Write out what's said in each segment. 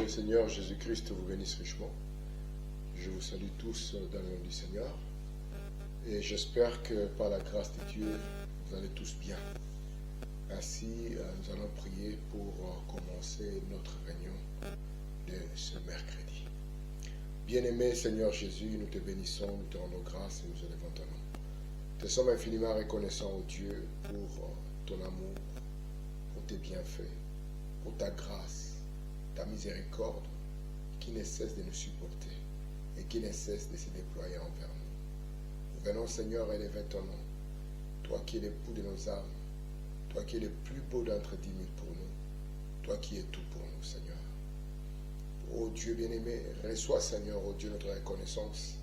Seigneur Jésus-Christ vous bénisse richement. Je vous salue tous dans le nom du Seigneur. Et j'espère que par la grâce de Dieu, vous allez tous bien. Ainsi, nous allons prier pour commencer notre réunion de ce mercredi. Bien-aimé Seigneur Jésus, nous te bénissons, nous te rendons grâce et nous élevons ton nom. Nous te sommes infiniment reconnaissants, ô Dieu, pour ton amour, pour tes bienfaits, pour ta grâce, ta miséricorde qui ne cesse de nous supporter et qui ne cesse de se déployer envers nous. Nous venons, Seigneur, élever ton nom, toi qui es l'époux de nos âmes, toi qui es le plus beau d'entre 10 000 pour nous, toi qui es tout pour nous, Seigneur. Ô Dieu bien-aimé, reçois, Seigneur, ô Dieu, notre reconnaissance,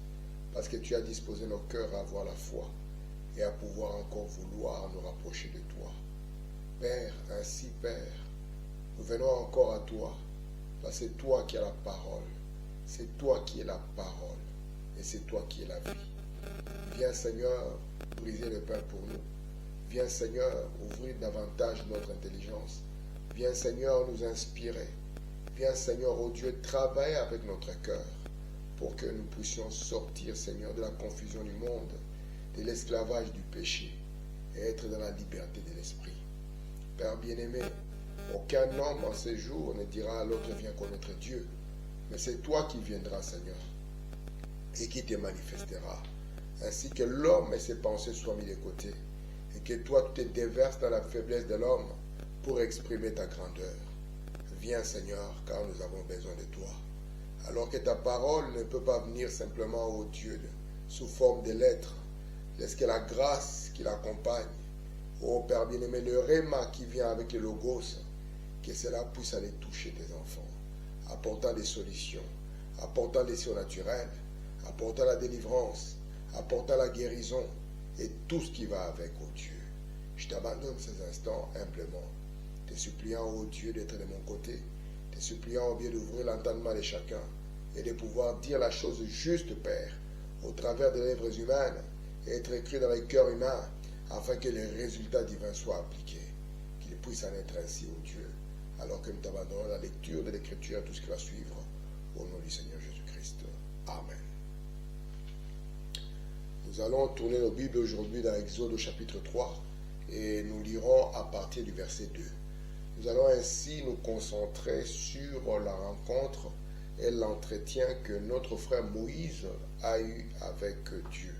parce que tu as disposé nos cœurs à avoir la foi et à pouvoir encore vouloir nous rapprocher de toi. Père, ainsi, Père, nous venons encore à toi, parce que c'est toi qui as la parole, c'est toi qui es la parole, et c'est toi qui es la vie. Viens, Seigneur, briser le pain pour nous. Viens, Seigneur, ouvrir davantage notre intelligence. Viens, Seigneur, nous inspirer. Viens, Seigneur, ô Dieu, travailler avec notre cœur pour que nous puissions sortir, Seigneur, de la confusion du monde, de l'esclavage du péché et être dans la liberté de l'esprit. Père bien-aimé, aucun homme en ces jours ne dira à l'autre viens connaître Dieu, mais c'est toi qui viendras, Seigneur, et qui te manifestera, ainsi que l'homme et ses pensées soient mis de côté, et que toi tu te déverses dans la faiblesse de l'homme pour exprimer ta grandeur. Viens, Seigneur, car nous avons besoin de toi. Alors que ta parole ne peut pas venir simplement, ô Dieu, sous forme de lettres, laisse que la grâce qui l'accompagne, ô Père bien-aimé, le réma qui vient avec le logos, que cela puisse aller toucher tes enfants, apportant des solutions, apportant des surnaturels, apportant la délivrance, apportant la guérison et tout ce qui va avec, ô Dieu. Je t'abandonne ces instants humblement, te suppliant, ô Dieu, d'être de mon côté, te suppliant, ô Dieu, d'ouvrir l'entendement de chacun et de pouvoir dire la chose juste, Père, au travers des lèvres humaines et être écrit dans les cœurs humains afin que les résultats divins soient appliqués, qu'il puisse en être ainsi, ô Dieu, alors que nous t'abandonnons la lecture de l'Écriture et tout ce qui va suivre, au nom du Seigneur Jésus-Christ. Amen. Nous allons tourner nos Bibles aujourd'hui dans Exode au chapitre 3 et nous lirons à partir du verset 2. Nous allons ainsi nous concentrer sur la rencontre et l'entretien que notre frère Moïse a eu avec Dieu.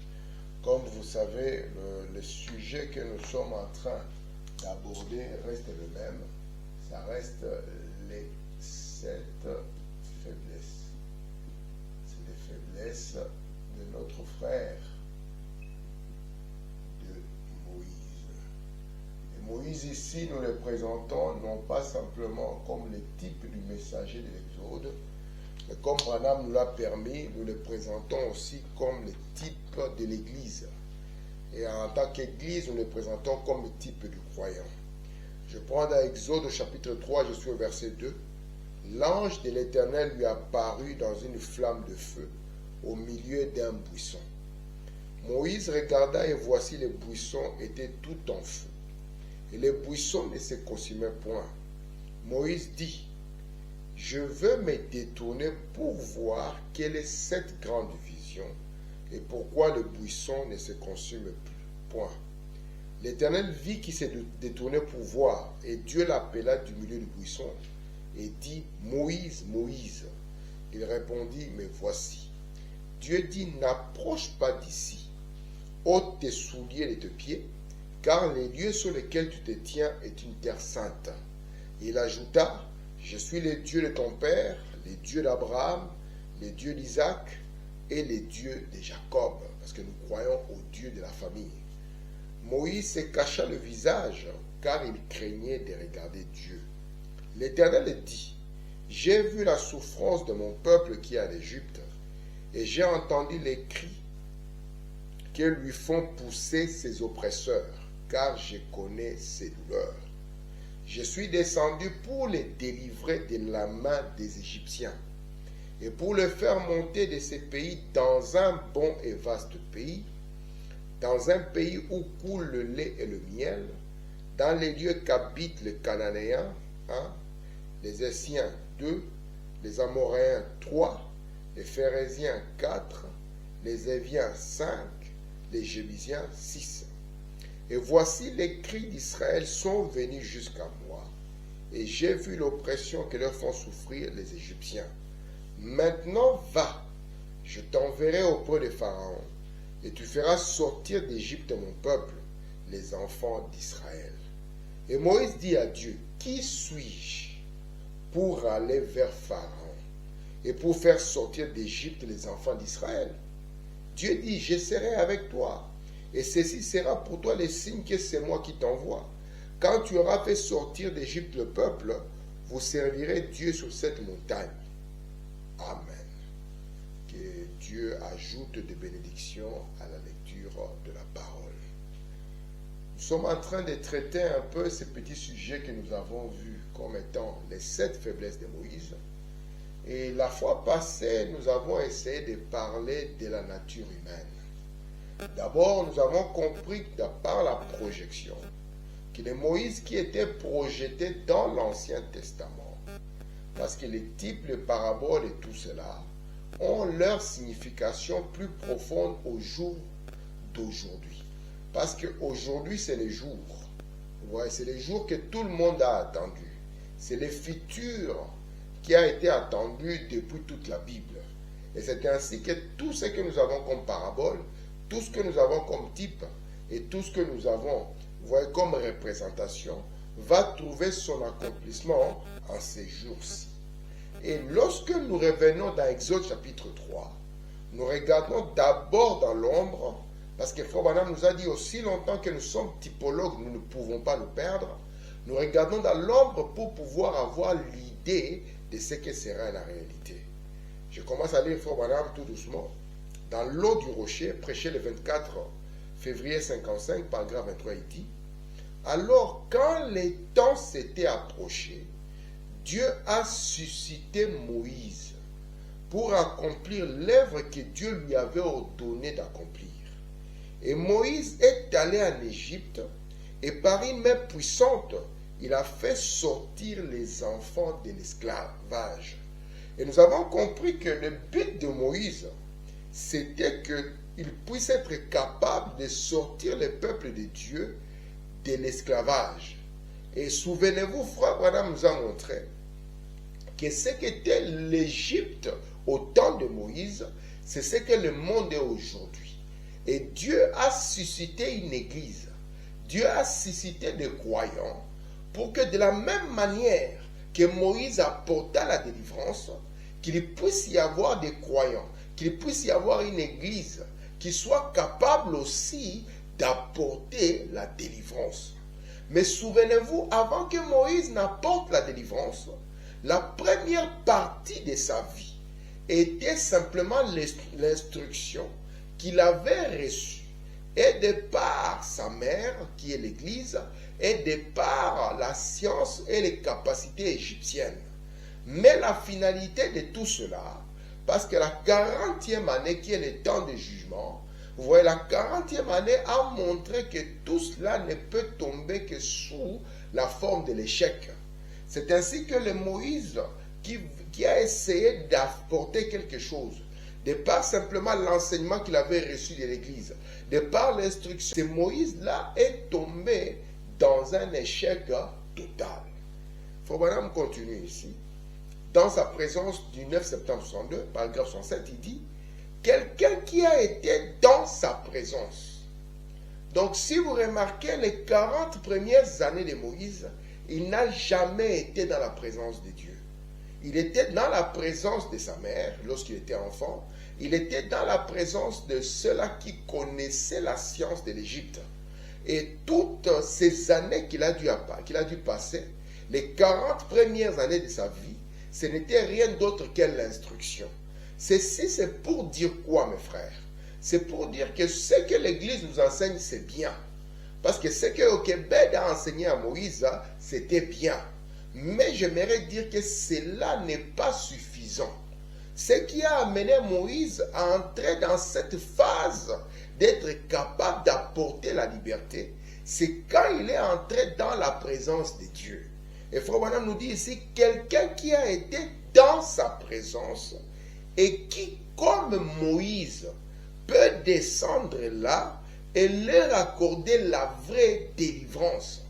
Comme vous savez, le sujet que nous sommes en train d'aborder reste le même. Ça reste les 7 faiblesses. C'est les faiblesses de notre frère de Moïse. Et Moïse ici, nous le présentons non pas simplement comme le type du messager de l'Exode, mais comme Branham nous l'a permis, nous le présentons aussi comme le type de l'Église. Et en tant qu'Église, nous le présentons comme le type du croyant. Je prends dans Exode au chapitre 3, je suis au verset 2. L'ange de l'Éternel lui apparut dans une flamme de feu au milieu d'un buisson. Moïse regarda et voici le buisson était tout en feu. Et le buisson ne se consumait point. Moïse dit, je veux me détourner pour voir quelle est cette grande vision et pourquoi le buisson ne se consume plus. Point. L'Éternel vit qu'il s'est détourné pour voir, et Dieu l'appela du milieu du buisson, et dit, Moïse, Moïse. Il répondit, mais voici. Dieu dit, n'approche pas d'ici, ôte tes souliers de tes pieds, car les lieux sur lesquels tu te tiens est une terre sainte. Il ajouta, je suis le Dieu de ton père, le Dieu d'Abraham, le Dieu d'Isaac et le Dieu de Jacob, parce que nous croyons au Dieu de la famille. Moïse se cacha le visage, car il craignait de regarder Dieu. L'Éternel dit, j'ai vu la souffrance de mon peuple qui est à l'Égypte, et j'ai entendu les cris que lui font pousser ses oppresseurs, car je connais ses douleurs. Je suis descendu pour les délivrer de la main des Égyptiens, et pour le faire monter de ces pays dans un bon et vaste pays, dans un pays où coule le lait et le miel, dans les lieux qu'habitent les Cananéens, les Essiens 2, les Amoréens 3, les Phérésiens 4, les Éviens 5, les Jébusiens 6. Et voici les cris d'Israël sont venus jusqu'à moi, et j'ai vu l'oppression que leur font souffrir les Égyptiens. Maintenant va, je t'enverrai auprès de Pharaon, et tu feras sortir d'Égypte mon peuple, les enfants d'Israël. Et Moïse dit à Dieu, qui suis-je pour aller vers Pharaon et pour faire sortir d'Égypte les enfants d'Israël? Dieu dit, je serai avec toi, et ceci sera pour toi le signe que c'est moi qui t'envoie. Quand tu auras fait sortir d'Égypte le peuple, vous servirez Dieu sur cette montagne. Amen. Que Dieu ajoute des bénédictions à la lecture de la parole. Nous sommes en train de traiter un peu ces petits sujets que nous avons vus comme étant les 7 faiblesses de Moïse. Et la fois passée, nous avons essayé de parler de la nature humaine. D'abord, nous avons compris par la projection qu'il est Moïse qui était projeté dans l'Ancien Testament. Parce que les types, les paraboles et tout cela ont leur signification plus profonde au jour d'aujourd'hui. Parce qu'aujourd'hui, c'est les jours. Ouais, c'est les jours que tout le monde a attendu. C'est le futur qui a été attendu depuis toute la Bible. Et c'est ainsi que tout ce que nous avons comme parabole, tout ce que nous avons comme type et tout ce que nous avons comme représentation va trouver son accomplissement en ces jours-ci. Et lorsque nous revenons dans Exode chapitre 3, nous regardons d'abord dans l'ombre, parce que Frère Branham nous a dit aussi longtemps que nous sommes typologues, nous ne pouvons pas nous perdre. Nous regardons dans l'ombre pour pouvoir avoir l'idée de ce que sera la réalité. Je commence à lire Frère Branham tout doucement. Dans l'eau du rocher, prêché le 24 février 55, paragraphe 23, il dit: alors, quand les temps s'étaient approchés, Dieu a suscité Moïse pour accomplir l'œuvre que Dieu lui avait ordonné d'accomplir. Et Moïse est allé en Égypte, et par une main puissante, il a fait sortir les enfants de l'esclavage. Et nous avons compris que le but de Moïse, c'était qu'il puisse être capable de sortir le peuple de Dieu de l'esclavage. Et souvenez-vous, Frère Branham nous a montré que ce qu'était l'Égypte au temps de Moïse, c'est ce que le monde est aujourd'hui. Et Dieu a suscité une église. Dieu a suscité des croyants pour que de la même manière que Moïse apporta la délivrance, qu'il puisse y avoir des croyants, qu'il puisse y avoir une église qui soit capable aussi d'apporter la délivrance. Mais souvenez-vous, avant que Moïse n'apporte la délivrance, la première partie de sa vie était simplement l'instruction qu'il avait reçue, et de par sa mère, qui est l'Église, et de par la science et les capacités égyptiennes. Mais la finalité de tout cela, parce que la 40e année, qui est le temps de jugement, vous voyez, la 40e année a montré que tout cela ne peut tomber que sous la forme de l'échec. C'est ainsi que le Moïse qui a essayé d'apporter quelque chose, de par simplement l'enseignement qu'il avait reçu de l'Église, de par l'instruction, ce Moïse-là est tombé dans un échec total. Frère Branham continue ici. Dans sa présence du 9 septembre 62, paragraphe 67, il dit: quelqu'un qui a été dans sa présence. Donc si vous remarquez les 40 premières années de Moïse, il n'a jamais été dans la présence de Dieu. Il était dans la présence de sa mère lorsqu'il était enfant. Il était dans la présence de ceux-là qui connaissaient la science de l'Égypte. Et toutes ces années qu'il a dû passer, les 40 premières années de sa vie, ce n'était rien d'autre que l'instruction. Ceci, c'est pour dire quoi, mes frères? C'est pour dire que ce que l'Église nous enseigne, c'est bien. Parce que ce que Okebed a enseigné à Moïse, c'était bien. Mais j'aimerais dire que cela n'est pas suffisant. Ce qui a amené Moïse à entrer dans cette phase d'être capable d'apporter la liberté, c'est quand il est entré dans la présence de Dieu. Et Frère Branham nous dit ici, quelqu'un qui a été dans sa présence et qui, comme Moïse, peut descendre là et leur accorder la vraie délivrance.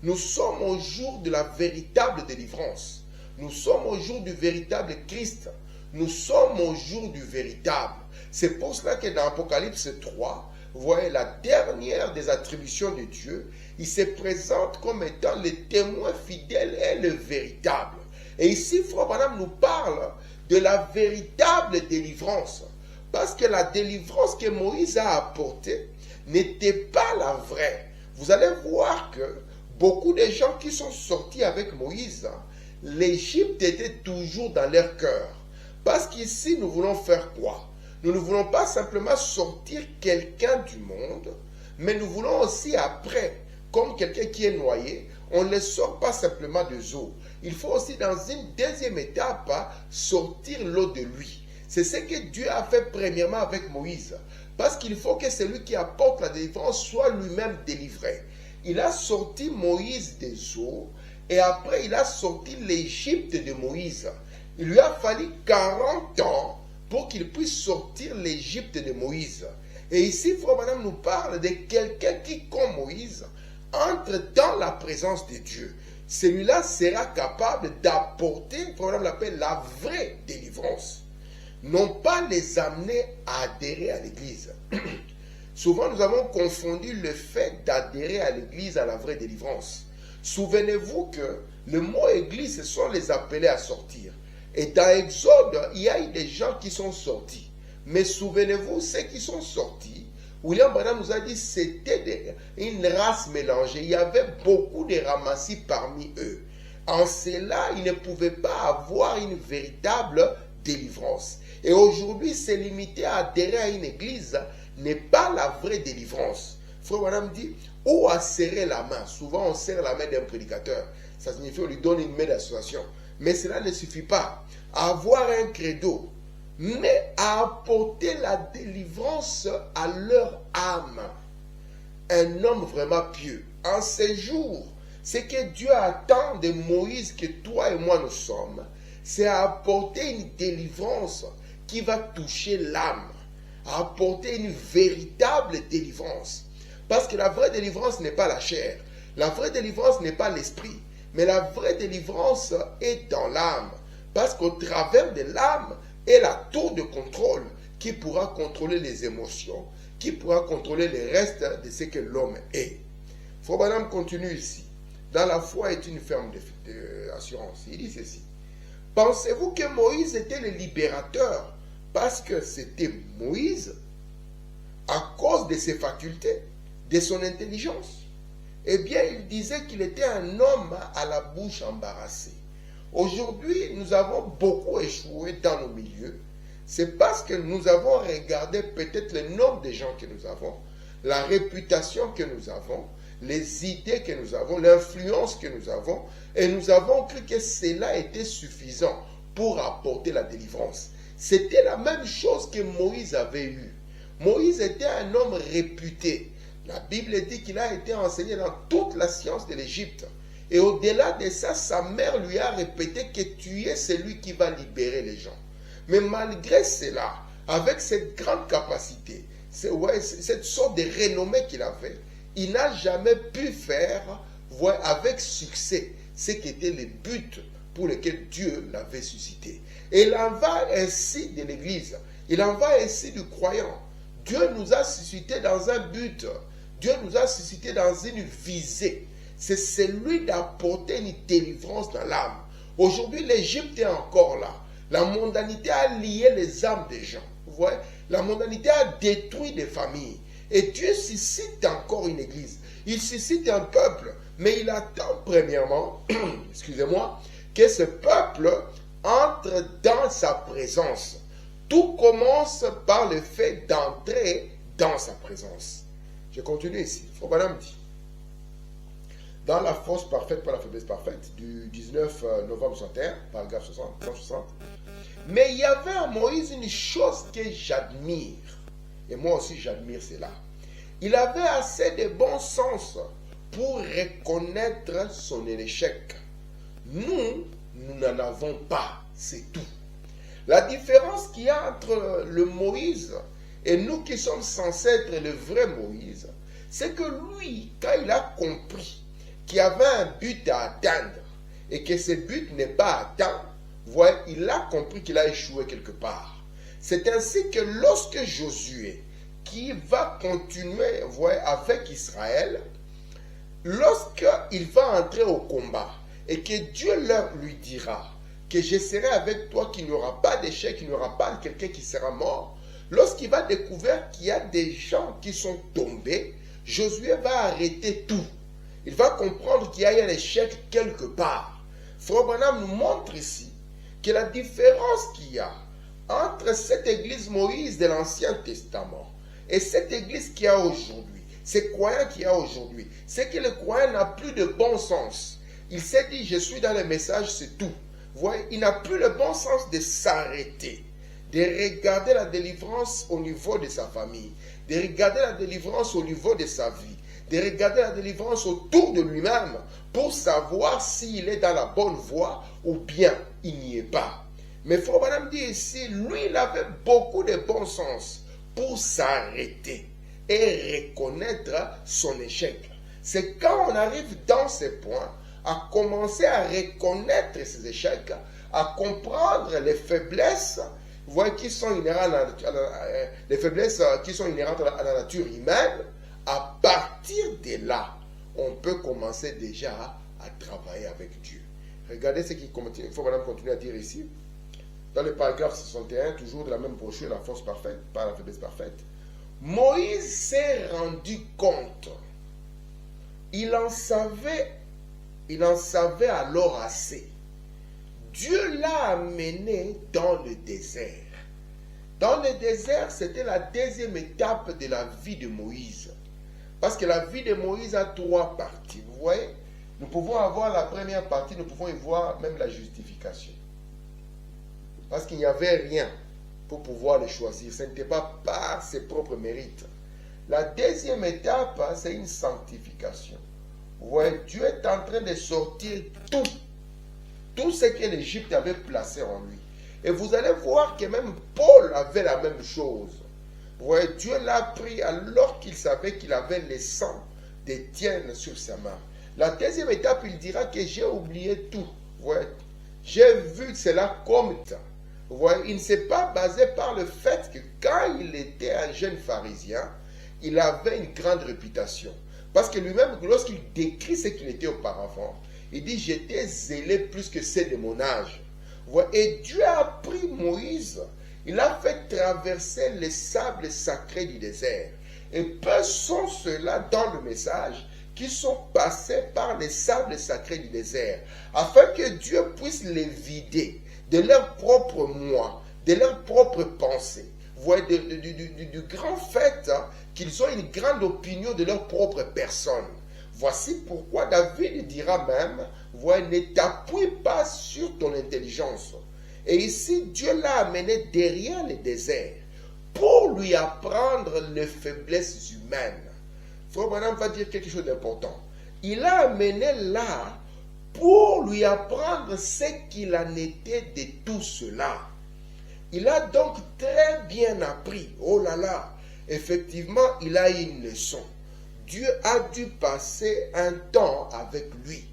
Nous sommes au jour de la véritable délivrance. Nous sommes au jour du véritable Christ. Nous sommes au jour du véritable. C'est pour cela que dans Apocalypse 3, vous voyez la dernière des attributions de Dieu, il se présente comme étant le témoin fidèle et le véritable. Et ici, Frère Branham nous parle de la véritable délivrance. Parce que la délivrance que Moïse a apportée n'était pas la vraie. Vous allez voir que beaucoup de gens qui sont sortis avec Moïse, l'Égypte était toujours dans leur cœur. Parce qu'ici, nous voulons faire quoi? Nous ne voulons pas simplement sortir quelqu'un du monde, mais nous voulons aussi après, comme quelqu'un qui est noyé, on ne le sort pas simplement de eau. Il faut aussi dans une deuxième étape sortir l'eau de lui. C'est ce que Dieu a fait premièrement avec Moïse. Parce qu'il faut que celui qui apporte la délivrance soit lui-même délivré. Il a sorti Moïse des eaux et après il a sorti l'Égypte de Moïse. Il lui a fallu 40 ans pour qu'il puisse sortir l'Égypte de Moïse. Et ici, Frère Branham nous parle de quelqu'un qui, comme Moïse, entre dans la présence de Dieu. Celui-là sera capable d'apporter, Frère Branham l'appelle la vraie délivrance. Non pas les amener à adhérer à l'Église. Souvent, nous avons confondu le fait d'adhérer à l'Église à la vraie délivrance. Souvenez-vous que le mot Église, ce sont les appelés à sortir. Et dans Exode, il y a eu des gens qui sont sortis. Mais souvenez-vous, ceux qui sont sortis, William Branham nous a dit que c'était une race mélangée. Il y avait beaucoup de ramassis parmi eux. En cela, ils ne pouvaient pas avoir une véritable délivrance. Et aujourd'hui, c'est limité à adhérer à une église n'est pas la vraie délivrance. Frère Branham dit, ou à serrer la main. Souvent, on serre la main d'un prédicateur. Ça signifie qu'on lui donne une main d'association. Mais cela ne suffit pas. À avoir un credo, mais à apporter la délivrance à leur âme. Un homme vraiment pieux. En ces jours, ce que Dieu attend de Moïse que toi et moi nous sommes, c'est à apporter une délivrance qui va toucher l'âme, à apporter une véritable délivrance. Parce que la vraie délivrance n'est pas la chair, la vraie délivrance n'est pas l'esprit, mais la vraie délivrance est dans l'âme. Parce qu'au travers de l'âme est la tour de contrôle qui pourra contrôler les émotions, qui pourra contrôler le reste de ce que l'homme est. Frère Branham continue ici. Dans la foi est une ferme d'assurance. Il dit ceci. Pensez-vous que Moïse était le libérateur parce que c'était Moïse à cause de ses facultés, de son intelligence? Eh bien, il disait qu'il était un homme à la bouche embarrassée. Aujourd'hui, nous avons beaucoup échoué dans nos milieux. C'est parce que nous avons regardé peut-être le nombre de gens que nous avons, la réputation que nous avons, les idées que nous avons, l'influence que nous avons, et nous avons cru que cela était suffisant pour apporter la délivrance. C'était la même chose que Moïse avait eu. Moïse était un homme réputé. La Bible dit qu'il a été enseigné dans toute la science de l'Égypte. Et au-delà de ça, sa mère lui a répété que tu es celui qui va libérer les gens. Mais malgré cela, avec cette grande capacité, cette sorte de renommée qu'il avait, il n'a jamais pu faire avec succès ce qui était le but pour lequel Dieu l'avait suscité. Et il en va ainsi de l'Église. Il en va ainsi du croyant. Dieu nous a suscité dans un but. Dieu nous a suscité dans une visée. C'est celui d'apporter une délivrance dans l'âme. Aujourd'hui, l'Égypte est encore là. La mondanité a lié les âmes des gens. Vous voyez, la mondanité a détruit des familles. Et Dieu suscite encore une église. Il suscite un peuple. Mais il attend premièrement, excusez-moi, que ce peuple entre dans sa présence. Tout commence par le fait d'entrer dans sa présence. Je continue ici. Frère Branham dit, dans la force parfaite par la faiblesse parfaite, du 19 novembre 61, paragraphe 160, mais il y avait à Moïse une chose que j'admire, et moi aussi j'admire cela. Il avait assez de bon sens pour reconnaître son échec. Nous n'en avons pas. c'est tout. La différence qu'il y a entre le Moïse et nous qui sommes censés être le vrai Moïse, c'est que lui, quand il a compris qu'il y avait un but à atteindre et que ce but n'est pas atteint, voyez, il a compris qu'il a échoué quelque part. C'est ainsi que lorsque Josué, qui va continuer, voyez, avec Israël, lorsqu'il va entrer au combat et que Dieu lui dira que je serai avec toi, qu'il n'y aura pas d'échec, qu'il n'y aura pas quelqu'un qui sera mort, lorsqu'il va découvrir qu'il y a des gens qui sont tombés, Josué va arrêter tout. Il va comprendre qu'il y a un échec quelque part. Frère Branham nous montre ici que la différence qu'il y a entre cette église Moïse de l'Ancien Testament et cette église qu'il y a aujourd'hui, ces croyants qu'il y a aujourd'hui, c'est que le croyant n'a plus de bon sens. Il s'est dit, je suis dans le message, c'est tout. Vous voyez, il n'a plus le bon sens de s'arrêter, de regarder la délivrance au niveau de sa famille, de regarder la délivrance au niveau de sa vie, de regarder la délivrance autour de lui-même pour savoir s'il est dans la bonne voie ou bien il n'y est pas. Mais Frère Branham dit ici, lui, il avait beaucoup de bon sens pour s'arrêter et reconnaître son échec. C'est quand on arrive dans ces points à commencer à reconnaître ses échecs, à comprendre les faiblesses, vous voyez, qui sont inhérentes les faiblesses qui sont inhérentes à la nature humaine. À partir de là, on peut commencer déjà à travailler avec Dieu. Regardez ce qu'il continue, il faut maintenant continuer à dire ici. Dans le paragraphe 61, toujours de la même brochure, la force parfaite, pas la faiblesse parfaite. Moïse s'est rendu compte. Il en savait alors assez. Dieu l'a amené dans le désert. Dans le désert, c'était la deuxième étape de la vie de Moïse. Parce que la vie de Moïse a trois parties. Vous voyez, nous pouvons avoir la première partie, nous pouvons y voir même la justification. Parce qu'il n'y avait rien pour pouvoir le choisir. Ce n'était pas par ses propres mérites. La deuxième étape, c'est une sanctification. Vous voyez, Dieu est en train de sortir tout ce que l'Égypte avait placé en lui. Et vous allez voir que même Paul avait la même chose. Vous voyez, Dieu l'a pris alors qu'il savait qu'il avait le sang d'Étienne sur sa main. La deuxième étape, il dira que j'ai oublié tout. Vous voyez, j'ai vu cela comme ça. Vous voyez, il ne s'est pas basé par le fait que quand il était un jeune pharisien, il avait une grande réputation. Parce que lui-même, lorsqu'il décrit ce qu'il était auparavant, il dit, j'étais zélé plus que ceux de mon âge. Et Dieu a pris Moïse, il a fait traverser les sables sacrés du désert. Et peu sont ceux-là dans le message qui sont passés par les sables sacrés du désert, afin que Dieu puisse les vider de leur propre moi, de leur propre pensée. Vous voyez, du grand fait qu'ils ont une grande opinion de leur propre personne. Voici pourquoi David dira même, voyez, ne t'appuie pas sur ton intelligence. Et ici, Dieu l'a amené derrière le désert pour lui apprendre les faiblesses humaines. Frère Branham va dire quelque chose d'important. Il l'a amené là pour lui apprendre ce qu'il en était de tout cela. Il a donc très bien appris. Oh là là, effectivement, il a eu une leçon. Dieu a dû passer un temps avec lui.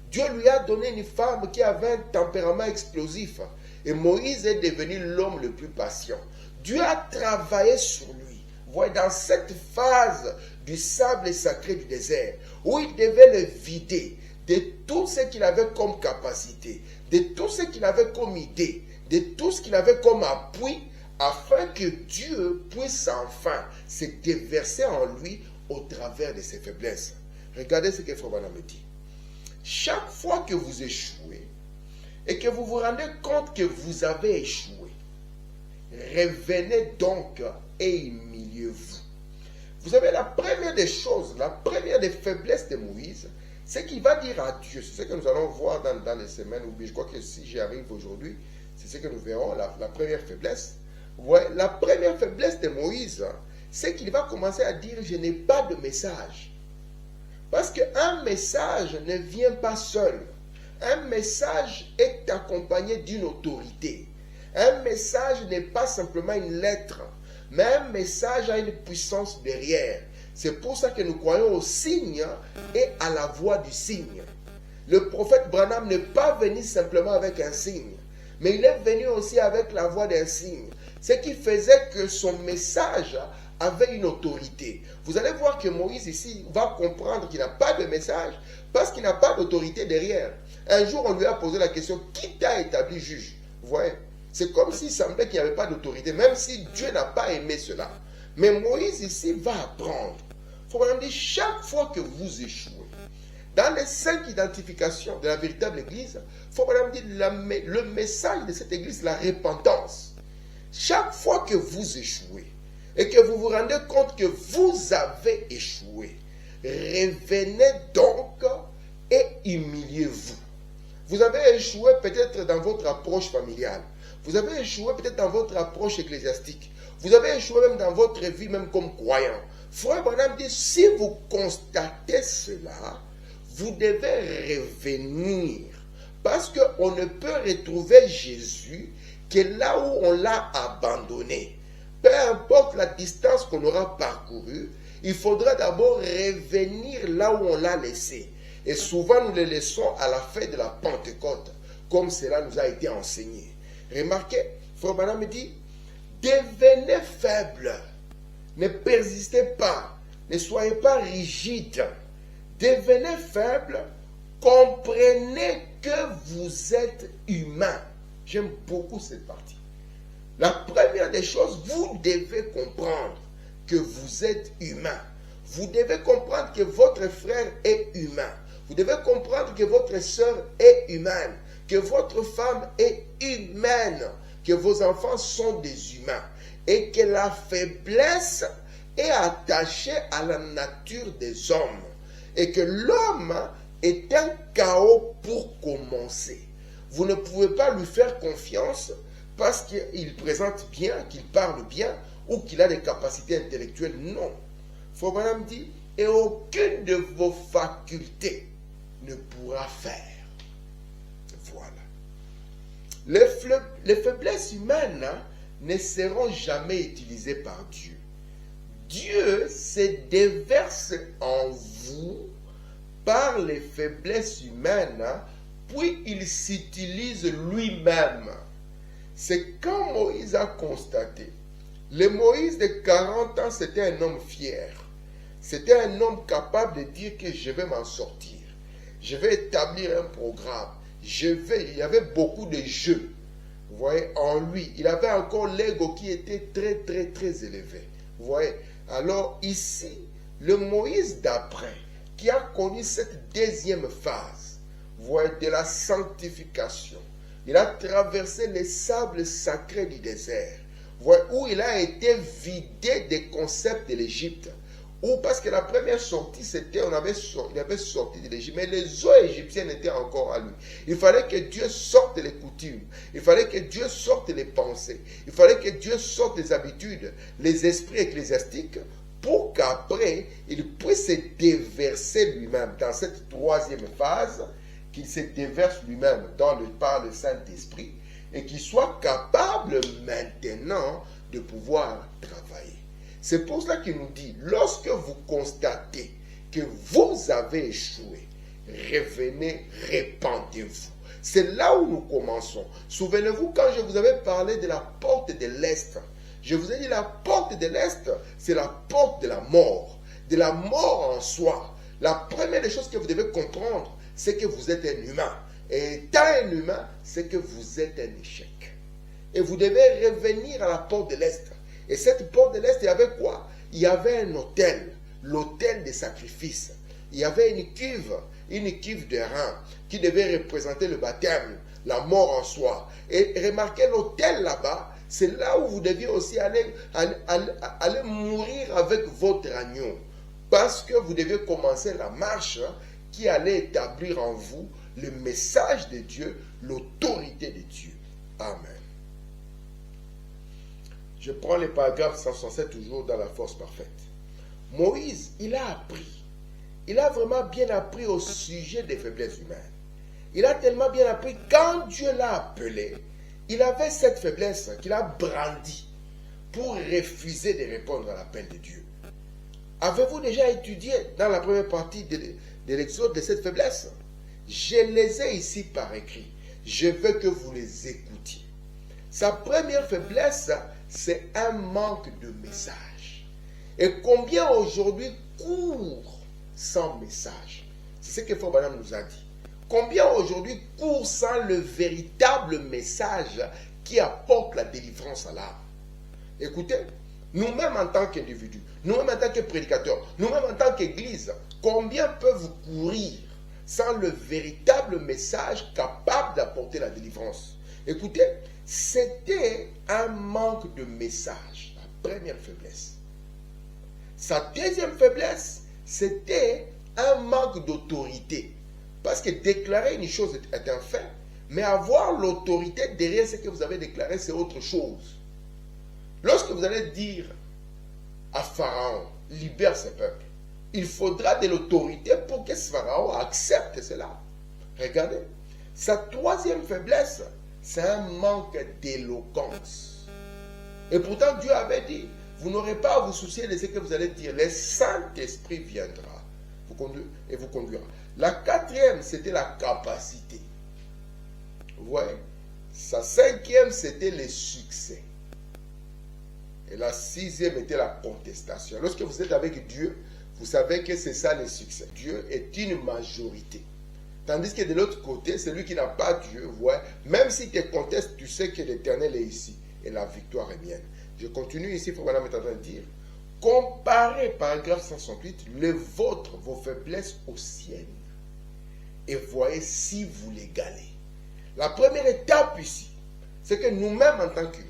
Dieu lui a donné une femme qui avait un tempérament explosif. Et Moïse est devenu l'homme le plus patient. Dieu a travaillé sur lui. Vous voyez, dans cette phase du sable sacré du désert, où il devait le vider de tout ce qu'il avait comme capacité, de tout ce qu'il avait comme idée, de tout ce qu'il avait comme appui, afin que Dieu puisse enfin se déverser en lui au travers de ses faiblesses. Regardez ce que Frère Branham me dit. Chaque fois que vous échouez et que vous vous rendez compte que vous avez échoué, revenez donc et humiliez-vous. Vous savez, la première des choses, la première des faiblesses de Moïse, c'est qu'il va dire à Dieu, c'est ce que nous allons voir dans les semaines, ou je crois que si j'y arrive aujourd'hui, c'est ce que nous verrons, la première faiblesse. Ouais, la première faiblesse de Moïse, c'est qu'il va commencer à dire, je n'ai pas de message. Parce qu'un message ne vient pas seul. Un message est accompagné d'une autorité. Un message n'est pas simplement une lettre, mais un message a une puissance derrière. C'est pour ça que nous croyons au signe et à la voix du signe. Le prophète Branham n'est pas venu simplement avec un signe, mais il est venu aussi avec la voix d'un signe. Ce qui faisait que son message avait une autorité. Vous allez voir que Moïse ici va comprendre qu'il n'a pas de message parce qu'il n'a pas d'autorité derrière. Un jour, on lui a posé la question, qui t'a établi juge? Vous voyez, c'est comme s'il semblait qu'il n'y avait pas d'autorité, même si Dieu n'a pas aimé cela. Mais Moïse ici va apprendre. Il faut vraiment dire, chaque fois que vous échouez, dans les 5 identifications de la véritable Église, il faut vraiment dire le message de cette Église, la repentance. Chaque fois que vous échouez et que vous vous rendez compte que vous avez échoué, revenez donc et humiliez-vous. Vous avez échoué peut-être dans votre approche familiale. Vous avez échoué peut-être dans votre approche ecclésiastique. Vous avez échoué même dans votre vie, même comme croyant. Frère Branham dit, si vous constatez cela, vous devez revenir. Parce qu'on ne peut retrouver Jésus que là où on l'a abandonné. Peu importe la distance qu'on aura parcourue, il faudra d'abord revenir là où on l'a laissé. Et souvent nous le laissons à la fête de la Pentecôte, comme cela nous a été enseigné. Remarquez, Frère Branham me dit, devenez faible, ne persistez pas, ne soyez pas rigide, devenez faible, comprenez que vous êtes humain. J'aime beaucoup cette partie. La première des choses, vous devez comprendre que vous êtes humain. Vous devez comprendre que votre frère est humain. Vous devez comprendre que votre soeur est humaine, que votre femme est humaine, que vos enfants sont des humains et que la faiblesse est attachée à la nature des hommes et que l'homme est un chaos pour commencer. Vous ne pouvez pas lui faire confiance parce qu'il présente bien, qu'il parle bien ou qu'il a des capacités intellectuelles. Non. Frère Branham dit, et aucune de vos facultés ne pourra faire. Voilà. Les faiblesses humaines ne seront jamais utilisées par Dieu. Dieu se déverse en vous par les faiblesses humaines, puis il s'utilise lui-même. C'est quand Moïse a constaté. Le Moïse de 40 ans, c'était un homme fier. C'était un homme capable de dire que je vais m'en sortir. Je vais établir un programme. Il y avait beaucoup de jeux. Vous voyez, en lui. Il avait encore l'ego qui était très, très, très élevé. Vous voyez. Alors ici, le Moïse d'après, qui a connu cette deuxième phase, vous voyez, de la sanctification. Il a traversé les sables sacrés du désert, vous voyez, où il a été vidé des concepts de l'Égypte. Ou parce que la première sortie, c'était, il avait sorti de l'Égypte, mais les eaux égyptiennes étaient encore à lui. Il fallait que Dieu sorte les coutumes, il fallait que Dieu sorte les pensées, il fallait que Dieu sorte les habitudes, les esprits ecclésiastiques, pour qu'après, il puisse se déverser lui-même dans cette troisième phase, qu'il se déverse lui-même par le Saint-Esprit, et qu'il soit capable maintenant de pouvoir travailler. C'est pour cela qu'il nous dit, lorsque vous constatez que vous avez échoué, revenez, répandez-vous. C'est là où nous commençons. Souvenez-vous, quand je vous avais parlé de la porte de l'Est, je vous ai dit la porte de l'Est, c'est la porte de la mort en soi. La première des choses que vous devez comprendre, c'est que vous êtes un humain. Et étant un humain, c'est que vous êtes un échec. Et vous devez revenir à la porte de l'Est. Et cette porte de l'Est, il y avait quoi? Il y avait un autel, l'autel des sacrifices. Il y avait une cuve de rein qui devait représenter le baptême, la mort en soi. Et remarquez l'autel là-bas, c'est là où vous deviez aussi aller mourir avec votre agneau. Parce que vous deviez commencer la marche qui allait établir en vous le message de Dieu, l'autorité de Dieu. Amen. Je prends les paragraphes 167 toujours dans la force parfaite. Moïse, il a appris. Il a vraiment bien appris au sujet des faiblesses humaines. Il a tellement bien appris. Quand Dieu l'a appelé, il avait cette faiblesse qu'il a brandie pour refuser de répondre à l'appel de Dieu. Avez-vous déjà étudié dans la première partie de l'Exode de cette faiblesse? Je les ai ici par écrit. Je veux que vous les écoutiez. Sa première faiblesse, c'est un manque de message. Et combien aujourd'hui courent sans message? C'est ce que Frère Branham nous a dit. Combien aujourd'hui courent sans le véritable message qui apporte la délivrance à l'âme? Écoutez, nous-mêmes en tant qu'individus, nous-mêmes en tant que prédicateurs, nous-mêmes en tant qu'Église, combien peuvent courir sans le véritable message capable d'apporter la délivrance? Écoutez, c'était un manque de message, la première faiblesse. Sa deuxième faiblesse, c'était un manque d'autorité. Parce que déclarer une chose est un fait, mais avoir l'autorité derrière ce que vous avez déclaré, c'est autre chose. Lorsque vous allez dire à Pharaon, libère ce peuple, il faudra de l'autorité pour que ce Pharaon accepte cela. Regardez, sa troisième faiblesse, c'est un manque d'éloquence. Et pourtant, Dieu avait dit, vous n'aurez pas à vous soucier de ce que vous allez dire. Le Saint-Esprit viendra et vous conduira. La quatrième, c'était la capacité. Vous voyez, sa cinquième, c'était le succès. Et la sixième était la contestation. Lorsque vous êtes avec Dieu, vous savez que c'est ça le succès. Dieu est une majorité. Tandis que de l'autre côté, celui qui n'a pas Dieu, vous voyez, même s'il te conteste, tu sais que l'Éternel est ici. Et la victoire est mienne. Je continue ici, Frère Branham est en train de dire, comparez, paragraphe 168, les vôtres, vos faiblesses aux siennes. Et voyez si vous l'égalez. La première étape ici, c'est que nous-mêmes en tant qu'humains,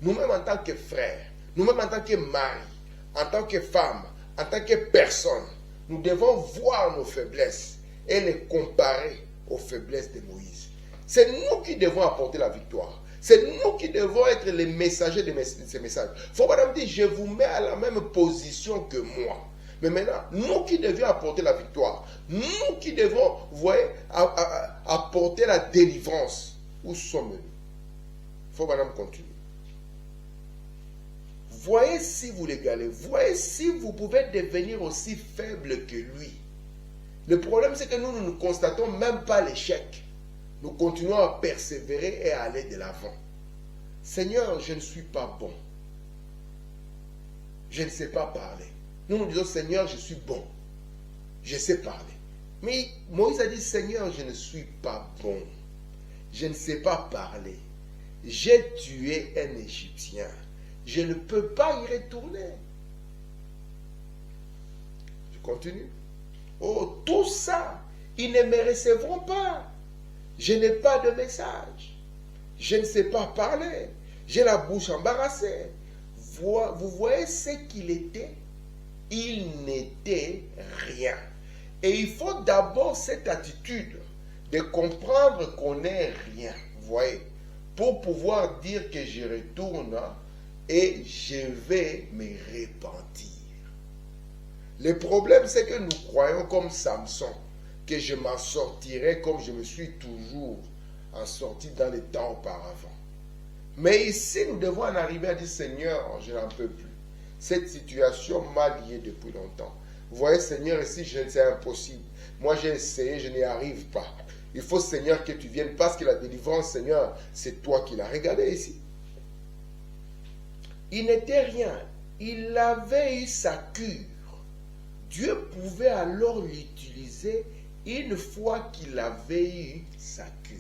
nous-mêmes en tant que frères, nous-mêmes en tant que mari, en tant que femme, en tant que personne, nous devons voir nos faiblesses et les comparer aux faiblesses de Moïse. C'est nous qui devons apporter la victoire. C'est nous qui devons être les messagers de ces messages. Frère Branham dit, je vous mets à la même position que moi. Mais maintenant, nous qui devions apporter la victoire, nous qui devons, vous voyez, apporter la délivrance, où sommes-nous? Frère Branham continue. Voyez si vous l'égalez. Voyez si vous pouvez devenir aussi faible que lui. Le problème, c'est que nous ne constatons même pas l'échec. Nous continuons à persévérer et à aller de l'avant. Seigneur, je ne suis pas bon. Je ne sais pas parler. Nous nous disons, Seigneur, je suis bon. Je sais parler. Mais Moïse a dit, Seigneur, je ne suis pas bon. Je ne sais pas parler. J'ai tué un Égyptien. Je ne peux pas y retourner. Je continue. Oh, tout ça, ils ne me recevront pas. Je n'ai pas de message. Je ne sais pas parler. J'ai la bouche embarrassée. Vous voyez ce qu'il était? Il n'était rien. Et il faut d'abord cette attitude de comprendre qu'on n'est rien. Vous voyez? Pour pouvoir dire que je retourne et je vais me repentir. Le problème, c'est que nous croyons comme Samson que je m'en sortirai comme je me suis toujours en sorti dans les temps auparavant. Mais ici, nous devons en arriver à dire, Seigneur, je n'en peux plus. Cette situation m'a lié depuis longtemps. Vous voyez, Seigneur, ici, c'est impossible. Moi, j'ai essayé, je n'y arrive pas. Il faut, Seigneur, que tu viennes parce que la délivrance, Seigneur, c'est toi qui l'as. Regardez ici. Il n'était rien. Il avait eu sa cure. Dieu pouvait alors l'utiliser une fois qu'il avait eu sa cure.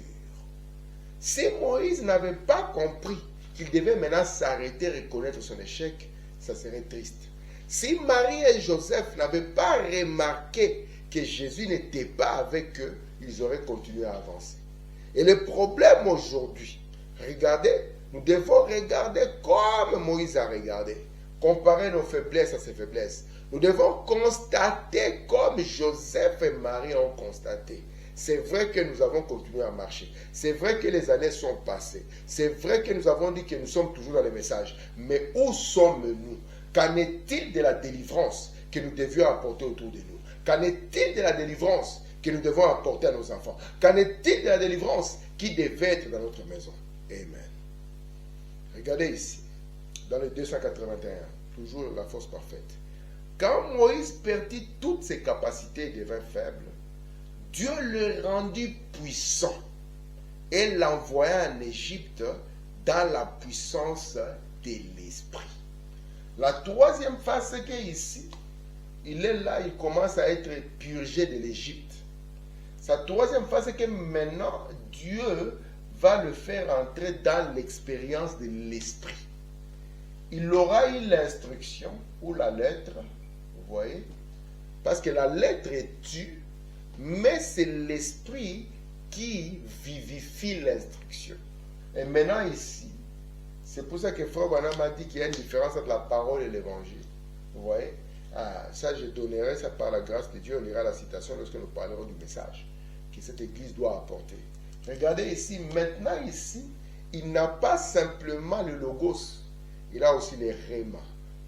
Si Moïse n'avait pas compris qu'il devait maintenant s'arrêter et reconnaître son échec, ça serait triste. Si Marie et Joseph n'avaient pas remarqué que Jésus n'était pas avec eux, ils auraient continué à avancer. Et le problème aujourd'hui, regardez, nous devons regarder comme Moïse a regardé, comparer nos faiblesses à ses faiblesses. Nous devons constater comme Joseph et Marie ont constaté. C'est vrai que nous avons continué à marcher. C'est vrai que les années sont passées. C'est vrai que nous avons dit que nous sommes toujours dans les messages. Mais où sommes-nous? Qu'en est-il de la délivrance que nous devions apporter autour de nous? Qu'en est-il de la délivrance que nous devons apporter à nos enfants? Qu'en est-il de la délivrance qui devait être dans notre maison? Amen. Regardez ici, dans le 281, toujours la force parfaite. Quand Moïse perdit toutes ses capacités et devint faible, Dieu le rendit puissant et l'envoya en Égypte dans la puissance de l'esprit. La troisième phase, c'est qu'ici, il est là, il commence à être purgé de l'Égypte. Sa troisième phase, c'est que maintenant, Dieu va le faire entrer dans l'expérience de l'esprit. Il aura eu l'instruction ou la lettre, vous voyez, parce que la lettre tue, mais c'est l'esprit qui vivifie l'instruction. Et maintenant ici, c'est pour ça que Frère Branham a dit qu'il y a une différence entre la parole et l'évangile. Vous voyez, ça je donnerai ça par la grâce de Dieu, on lira la citation lorsque nous parlerons du message que cette église doit apporter. Regardez ici, maintenant ici, il n'a pas simplement le logos, il a aussi les rhémas.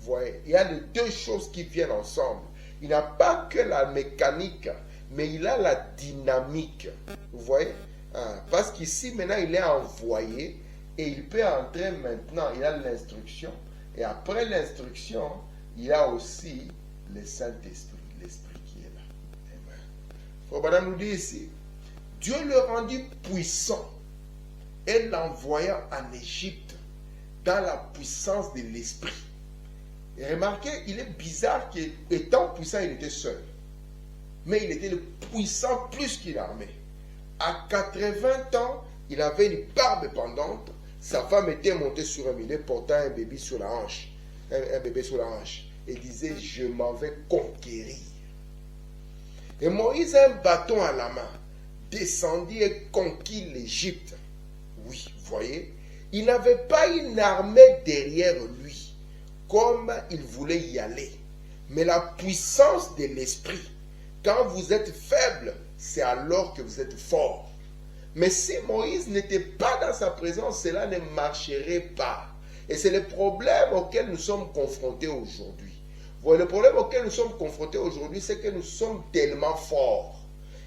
Vous voyez, il y a les deux choses qui viennent ensemble. Il n'a pas que la mécanique, mais il a la dynamique. Vous voyez, parce qu'ici, maintenant, il est envoyé et il peut entrer maintenant, il a l'instruction. Et après l'instruction, il a aussi le Saint-Esprit, l'Esprit qui est là. Amen. Frère Branham nous dit ici, Dieu le rendit puissant et l'envoya en Égypte dans la puissance de l'Esprit. Et remarquez, il est bizarre qu'étant puissant, il était seul. Mais il était le puissant plus qu'une armée. À 80 ans, il avait une barbe pendante. Sa femme était montée sur un mulet portant un bébé sur la hanche. Un bébé sur la hanche. Et disait, je m'en vais conquérir. Et Moïse a un bâton à la main. Descendit et conquit l'Égypte. Oui, vous voyez, il n'avait pas une armée derrière lui, comme il voulait y aller. Mais la puissance de l'esprit, quand vous êtes faible, c'est alors que vous êtes fort. Mais si Moïse n'était pas dans sa présence, cela ne marcherait pas. Et c'est le problème auquel nous sommes confrontés aujourd'hui. Vous voyez, le problème auquel nous sommes confrontés aujourd'hui, c'est que nous sommes tellement forts.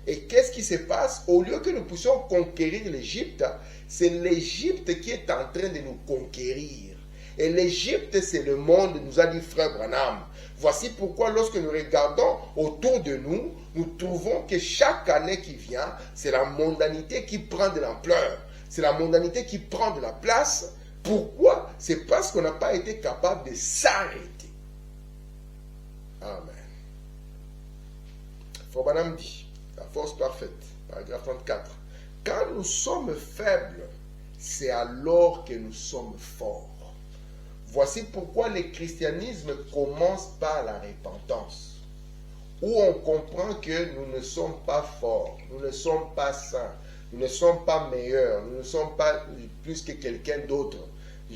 Et qu'est-ce qui se passe? Au lieu que nous puissions conquérir l'Égypte, c'est l'Égypte qui est en train de nous conquérir. Et l'Égypte, c'est le monde, nous a dit Frère Branham. Voici pourquoi lorsque nous regardons autour de nous, nous trouvons que chaque année qui vient, c'est la mondanité qui prend de l'ampleur. C'est la mondanité qui prend de la place. Pourquoi? C'est parce qu'on n'a pas été capable de s'arrêter. Amen. Frère Branham dit, la force parfaite, paragraphe 34. Quand nous sommes faibles, c'est alors que nous sommes forts. Voici pourquoi le christianisme commence par la repentance, où on comprend que nous ne sommes pas forts, nous ne sommes pas saints, nous ne sommes pas meilleurs, nous ne sommes pas plus que quelqu'un d'autre.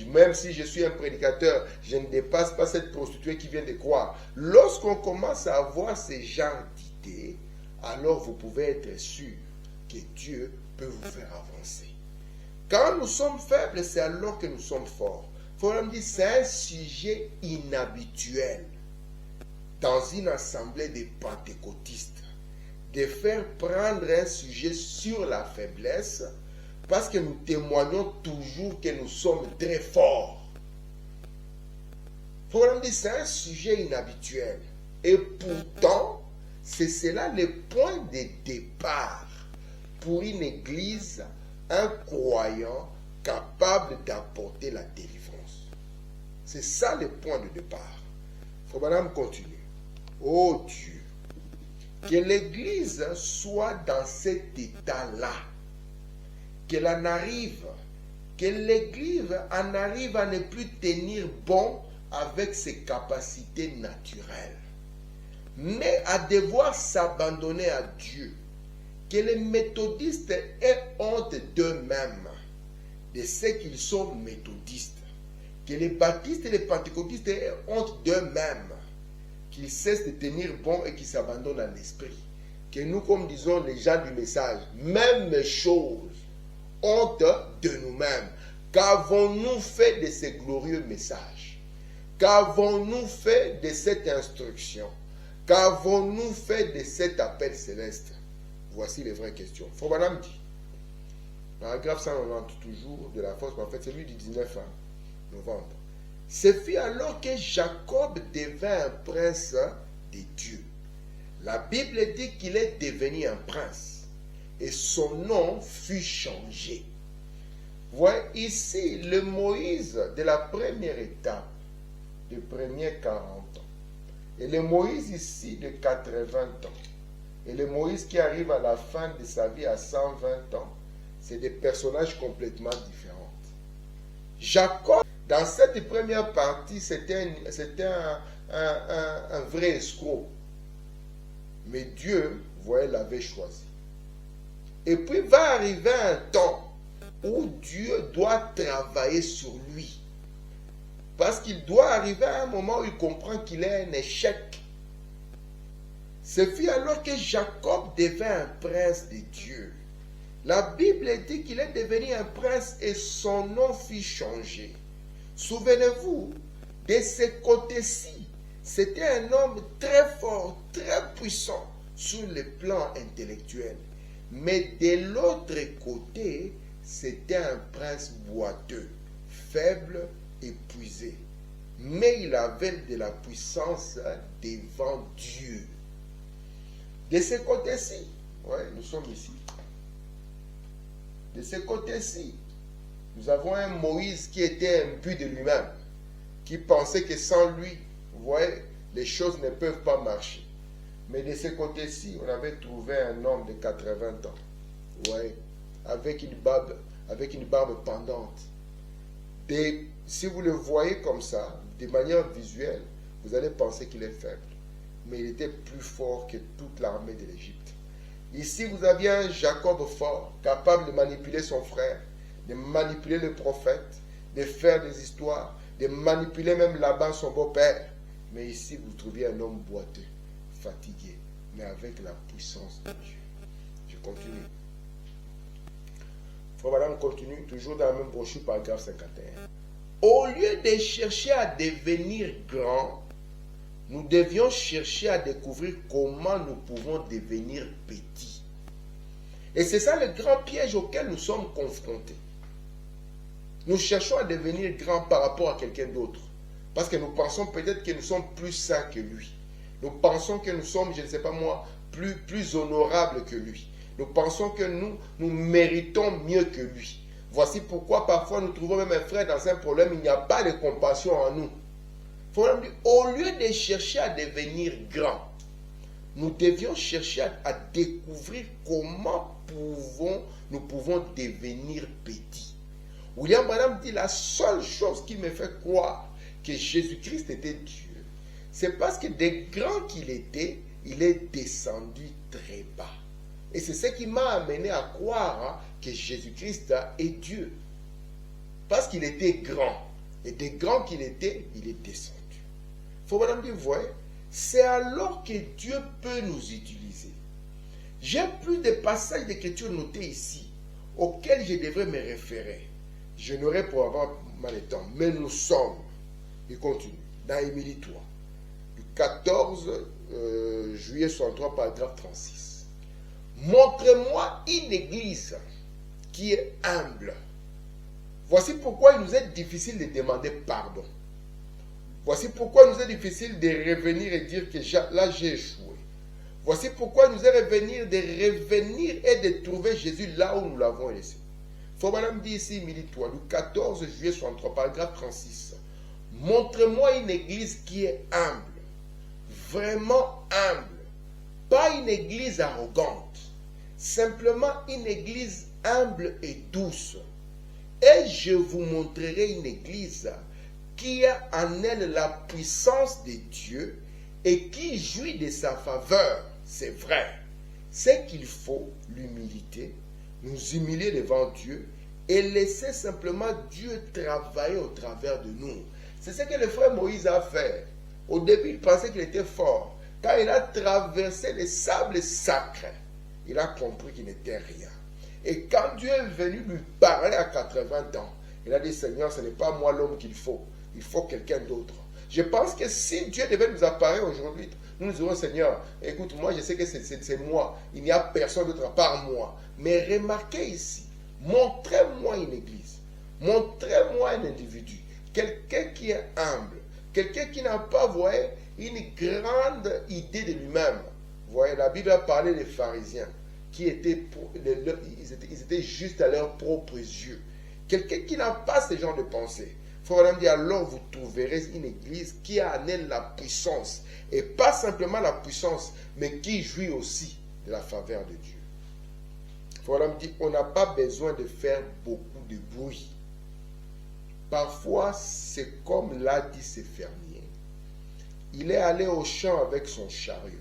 Même si je suis un prédicateur, je ne dépasse pas cette prostituée qui vient de croire. Lorsqu'on commence à avoir ces genres d'idées, alors vous pouvez être sûr que Dieu peut vous faire avancer. Quand nous sommes faibles, c'est alors que nous sommes forts. Faut dire, c'est un sujet inhabituel dans une assemblée de pentecôtistes de faire prendre un sujet sur la faiblesse parce que nous témoignons toujours que nous sommes très forts. Faut dire, c'est un sujet inhabituel. Et pourtant, c'est cela le point de départ pour une église, un croyant capable d'apporter la délivrance. C'est ça le point de départ. Frère Branham continue. Oh Dieu, que l'église soit dans cet état-là, qu'elle en arrive, que l'église en arrive à ne plus tenir bon avec ses capacités naturelles, mais à devoir s'abandonner à Dieu. Que les méthodistes aient honte d'eux-mêmes, de ce qu'ils sont méthodistes. Que les baptistes et les pentecôtistes aient honte d'eux-mêmes, qu'ils cessent de tenir bon et qu'ils s'abandonnent à l'esprit. Que nous, comme disons les gens du message, même chose, honte de nous-mêmes. Qu'avons-nous fait de ce glorieux message? Qu'avons-nous fait de cette instruction? Qu'avons-nous fait de cet appel céleste? Voici les vraies questions. Frère dit, paragraphe 190 toujours de la force prophète, celui du 19 novembre. Ce fut alors que Jacob devint un prince de Dieu. La Bible dit qu'il est devenu un prince et son nom fut changé. Voyez ici le Moïse de la première étape, des premiers 40 ans. Et le Moïse ici de 80 ans. Et le Moïse qui arrive à la fin de sa vie à 120 ans. C'est des personnages complètement différents. Jacob, dans cette première partie, c'était un vrai escroc. Mais Dieu, voyez, l'avait choisi. Et puis va arriver un temps où Dieu doit travailler sur lui. Parce qu'il doit arriver à un moment où il comprend qu'il est un échec. Ce fut alors que Jacob devint un prince de Dieu. La Bible dit qu'il est devenu un prince et son nom fut changé. Souvenez-vous, de ce côté-ci, c'était un homme très fort, très puissant sur le plan intellectuel. Mais de l'autre côté, c'était un prince boiteux, faible, épuisé. Mais il avait de la puissance devant Dieu. De ce côté-ci, ouais, nous sommes ici. De ce côté-ci, nous avons un Moïse qui était imbu de lui-même, qui pensait que sans lui, vous voyez, les choses ne peuvent pas marcher. Mais de ce côté-ci, on avait trouvé un homme de 80 ans, ouais, avec une barbe pendante. Si vous le voyez comme ça, de manière visuelle, vous allez penser qu'il est faible. Mais il était plus fort que toute l'armée de l'Égypte. Ici, vous aviez un Jacob fort, capable de manipuler son frère, de manipuler le prophète, de faire des histoires, de manipuler même Laban, son beau-père. Mais ici, vous trouviez un homme boiteux, fatigué, mais avec la puissance de Dieu. Je continue. Frère Madame continue, toujours dans la même brochure, paragraphe 51. Au lieu de chercher à devenir grand, nous devions chercher à découvrir comment nous pouvons devenir petits. Et c'est ça le grand piège auquel nous sommes confrontés. Nous cherchons à devenir grands par rapport à quelqu'un d'autre. Parce que nous pensons peut-être que nous sommes plus saints que lui. Nous pensons que nous sommes, je ne sais pas moi, plus honorables que lui. Nous pensons que nous méritons mieux que lui. Voici pourquoi parfois nous trouvons même un frère dans un problème, il n'y a pas de compassion en nous. Au lieu de chercher à devenir grand, nous devions chercher à découvrir comment nous pouvons devenir petits. William Branham dit la seule chose qui me fait croire que Jésus-Christ était Dieu, c'est parce que des grands qu'il était, il est descendu très bas. Et c'est ce qui m'a amené à croire que Jésus-Christ est Dieu. Parce qu'il était grand. Et des grands qu'il était, il est descendu. Il faut madame dire, voyez, c'est alors que Dieu peut nous utiliser. J'ai plus de passages d'écriture notés ici, auxquels je devrais me référer. Je n'aurai pour avoir mal de temps. Mais nous sommes, il continue, dans Émilie 3, du 14 juillet 63, paragraphe 36. Montrez-moi une église qui est humble. Voici pourquoi il nous est difficile de demander pardon. Voici pourquoi il nous est difficile de revenir et dire que là j'ai échoué. Voici pourquoi il nous est de revenir et de trouver Jésus là où nous l'avons laissé. Faut madame dit ici, Militois, du 14 juillet 63, paragraphe 36. Montrez-moi une église qui est humble. Vraiment humble. Pas une église arrogante. Simplement une église humble et douce. Et je vous montrerai une église qui a en elle la puissance de Dieu et qui jouit de sa faveur. C'est vrai. C'est qu'il faut l'humilité, nous humilier devant Dieu et laisser simplement Dieu travailler au travers de nous. C'est ce que le frère Moïse a fait. Au début, il pensait qu'il était fort. Quand il a traversé les sables sacrés, il a compris qu'il n'était rien. Et quand Dieu est venu lui parler à 80 ans, il a dit, Seigneur, ce n'est pas moi l'homme qu'il faut quelqu'un d'autre. Je pense que si Dieu devait nous apparaître aujourd'hui, nous nous dirons, Seigneur, écoute, moi je sais que c'est moi, il n'y a personne d'autre à part moi. Mais remarquez ici, montrez-moi une église, montrez-moi un individu, quelqu'un qui est humble, quelqu'un qui n'a pas, vous voyez, une grande idée de lui-même. Vous voyez, la Bible a parlé des pharisiens, qui étaient, ils étaient juste à leurs propres yeux. Quelqu'un qui n'a pas ce genre de pensée. Frère dit, alors vous trouverez une église qui a en elle la puissance. Et pas simplement la puissance, mais qui jouit aussi de la faveur de Dieu. Frère dit, on n'a pas besoin de faire beaucoup de bruit. Parfois, c'est comme l'a dit ce fermier. Il est allé au champ avec son chariot.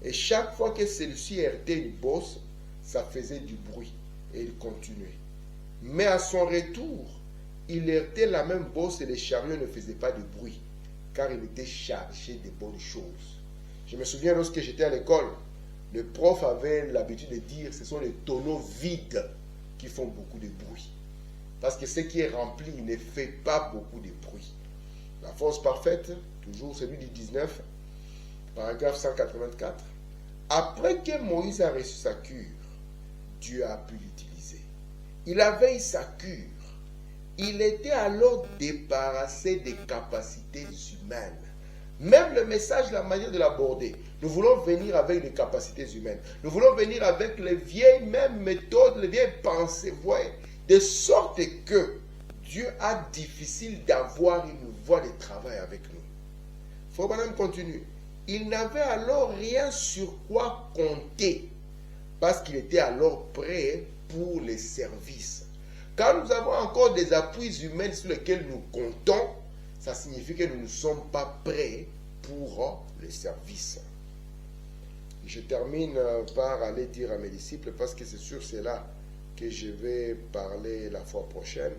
Et chaque fois que celui-ci heurtait une bosse, ça faisait du bruit. Et il continuait. Mais à son retour, il heurtait la même bosse et le chariot ne faisait pas de bruit, car il était chargé de bonnes choses. Je me souviens lorsque j'étais à l'école, le prof avait l'habitude de dire ce sont les tonneaux vides qui font beaucoup de bruit. Parce que ce qui est rempli ne fait pas beaucoup de bruit. La force parfaite, toujours celui du 19, paragraphe 184. Après que Moïse a reçu sa cure, Dieu a pu l'utiliser. Il avait eu sa cure. Il était alors débarrassé des capacités humaines. Même le message, la manière de l'aborder. Nous voulons venir avec les capacités humaines. Nous voulons venir avec les vieilles mêmes méthodes, les vieilles pensées, voyez, de sorte que Dieu a difficile d'avoir une voie de travail avec nous. Frère Branham continue. Il n'avait alors rien sur quoi compter, parce qu'il était alors prêt pour les services. Quand nous avons encore des appuis humains sur lesquels nous comptons, ça signifie que nous ne sommes pas prêts pour les services. Je termine par aller dire à mes disciples, parce que c'est sur cela que je vais parler la fois prochaine.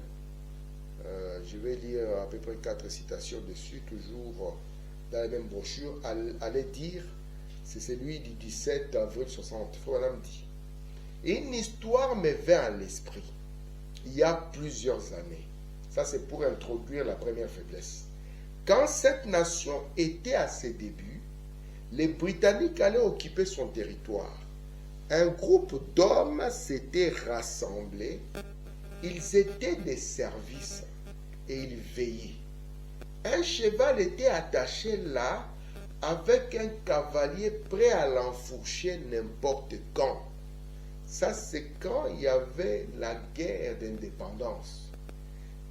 Je vais lire à peu près 4 citations dessus, toujours dans la même brochure. Allez dire, c'est celui du 17 avril 60. Voilà me dit. Une histoire me vint à l'esprit il y a plusieurs années. Ça, c'est pour introduire la première faiblesse. Quand cette nation était à ses débuts, les Britanniques allaient occuper son territoire. Un groupe d'hommes s'était rassemblé. Ils étaient des services et ils veillaient. Un cheval était attaché là avec un cavalier prêt à l'enfourcher n'importe quand. Ça, c'est quand il y avait la guerre d'indépendance,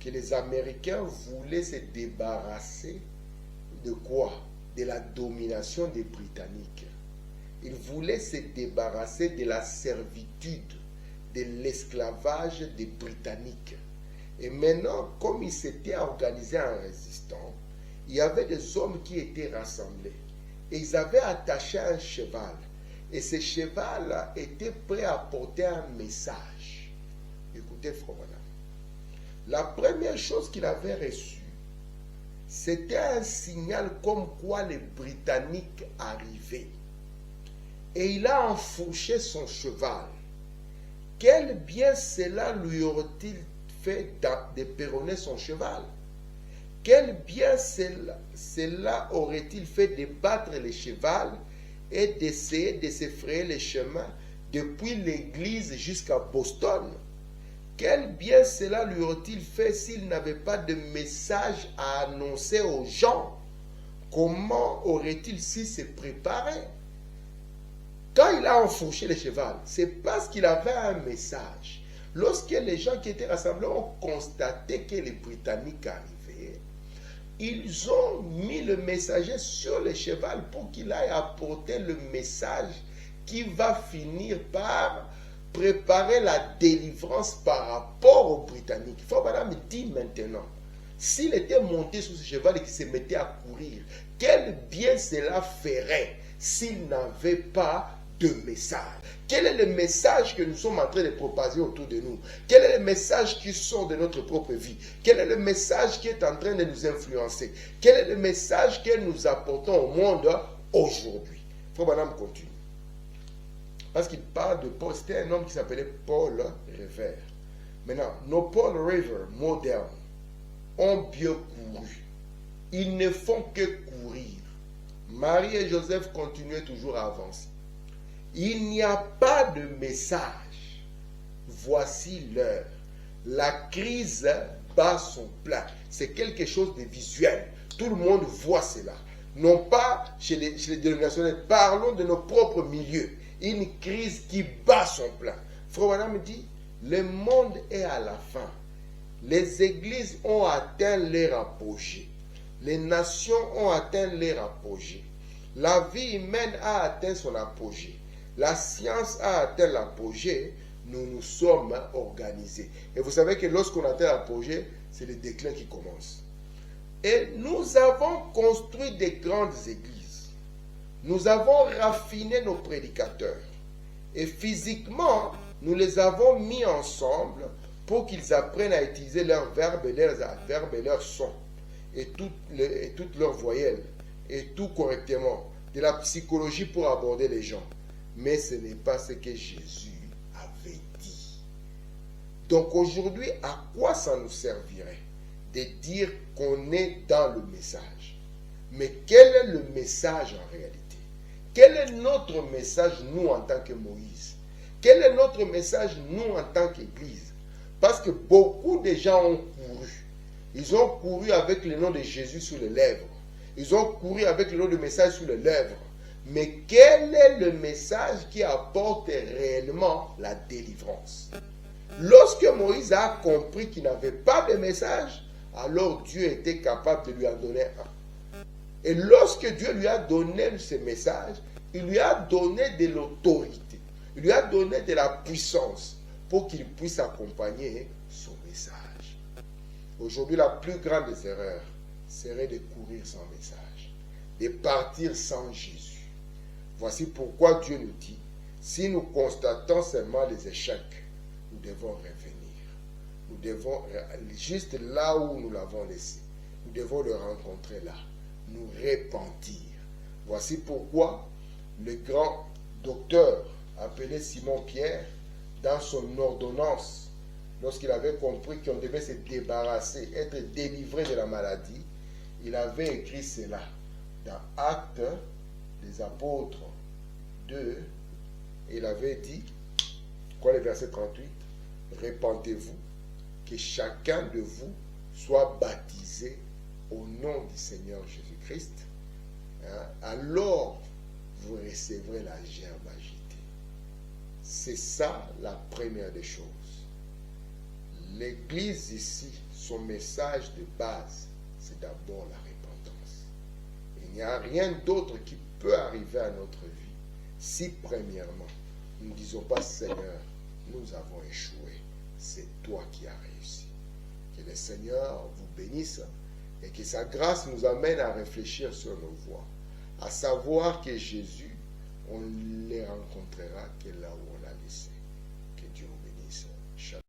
que les Américains voulaient se débarrasser de quoi? De la domination des Britanniques. Ils voulaient se débarrasser de la servitude, de l'esclavage des Britanniques. Et maintenant, comme ils s'étaient organisés en résistant, il y avait des hommes qui étaient rassemblés. Et ils avaient attaché un cheval. Et ce cheval était prêt à porter un message. Écoutez, frère Branham. La première chose qu'il avait reçue, c'était un signal comme quoi les Britanniques arrivaient. Et il a enfourché son cheval. Quel bien cela lui aurait-il fait d'éperonner son cheval? Quel bien cela aurait-il fait de battre le cheval et d'essayer de se frayer le chemin depuis l'église jusqu'à Boston? Quel bien cela lui aurait-il fait s'il n'avait pas de message à annoncer aux gens? Comment aurait-il su se préparer? Quand il a enfourché le cheval, c'est parce qu'il avait un message. Lorsque les gens qui étaient rassemblés ont constaté que les Britanniques arrivaient, ils ont mis le messager sur le cheval pour qu'il aille apporter le message qui va finir par préparer la délivrance par rapport aux Britanniques. Il faut me dire maintenant, s'il était monté sur ce cheval et qu'il se mettait à courir, quel bien cela ferait s'il n'avait pas de message? Quel est le message que nous sommes en train de propager autour de nous? Quel est le message qui sort de notre propre vie? Quel est le message qui est en train de nous influencer? Quel est le message que nous apportons au monde aujourd'hui? Frère Branham continue. Parce qu'il parle de Paul. C'était un homme qui s'appelait Paul Revere. Maintenant, nos Paul Revere modernes ont bien couru. Ils ne font que courir. Marie et Joseph continuaient toujours à avancer. Il n'y a pas de message. Voici l'heure. La crise bat son plein. C'est quelque chose de visuel. Tout le monde voit cela. Non pas chez les dénominationnels. Parlons de nos propres milieux. Une crise qui bat son plein. Frère Branham dit, le monde est à la fin. Les églises ont atteint leur apogée. Les nations ont atteint leur apogée. La vie humaine a atteint son apogée. La science a atteint l'apogée. Nous nous sommes organisés. Et vous savez que lorsqu'on atteint l'apogée, c'est le déclin qui commence. Et nous avons construit des grandes églises. Nous avons raffiné nos prédicateurs. Et physiquement, nous les avons mis ensemble pour qu'ils apprennent à utiliser leurs verbes et leurs adverbes et leurs sons. Et toutes leurs voyelles. Et tout correctement. De la psychologie pour aborder les gens. Mais ce n'est pas ce que Jésus avait dit. Donc aujourd'hui, à quoi ça nous servirait de dire qu'on est dans le message? Mais quel est le message en réalité? Quel est notre message, nous, en tant que Moïse? Quel est notre message, nous, en tant qu'Église? Parce que beaucoup de gens ont couru. Ils ont couru avec le nom de Jésus sur les lèvres. Ils ont couru avec le nom de message sur les lèvres. Mais quel est le message qui apporte réellement la délivrance? Lorsque Moïse a compris qu'il n'avait pas de message, alors Dieu était capable de lui en donner un. Et lorsque Dieu lui a donné ce message, il lui a donné de l'autorité. Il lui a donné de la puissance pour qu'il puisse accompagner son message. Aujourd'hui, la plus grande des erreurs serait de courir sans message, de partir sans Jésus. Voici pourquoi Dieu nous dit, si nous constatons seulement les échecs, nous devons revenir. Nous devons, juste là où nous l'avons laissé, nous devons le rencontrer là, nous repentir. Voici pourquoi le grand docteur appelé Simon Pierre, dans son ordonnance, lorsqu'il avait compris qu'on devait se débarrasser, être délivré de la maladie, il avait écrit cela dans Actes des Apôtres 2, et il avait dit, quoi le verset 38, répentez-vous, que chacun de vous soit baptisé au nom du Seigneur Jésus-Christ, alors vous recevrez la gerbe agitée. C'est ça la première des choses. L'Église ici, son message de base, c'est d'abord la repentance. Il n'y a rien d'autre qui peut arriver à notre vie si premièrement, nous ne disons pas Seigneur, nous avons échoué, c'est toi qui as réussi. Que le Seigneur vous bénisse et que sa grâce nous amène à réfléchir sur nos voies, à savoir que Jésus, on ne les rencontrera que là où on l'a laissé. Que Dieu vous bénisse. Shalom.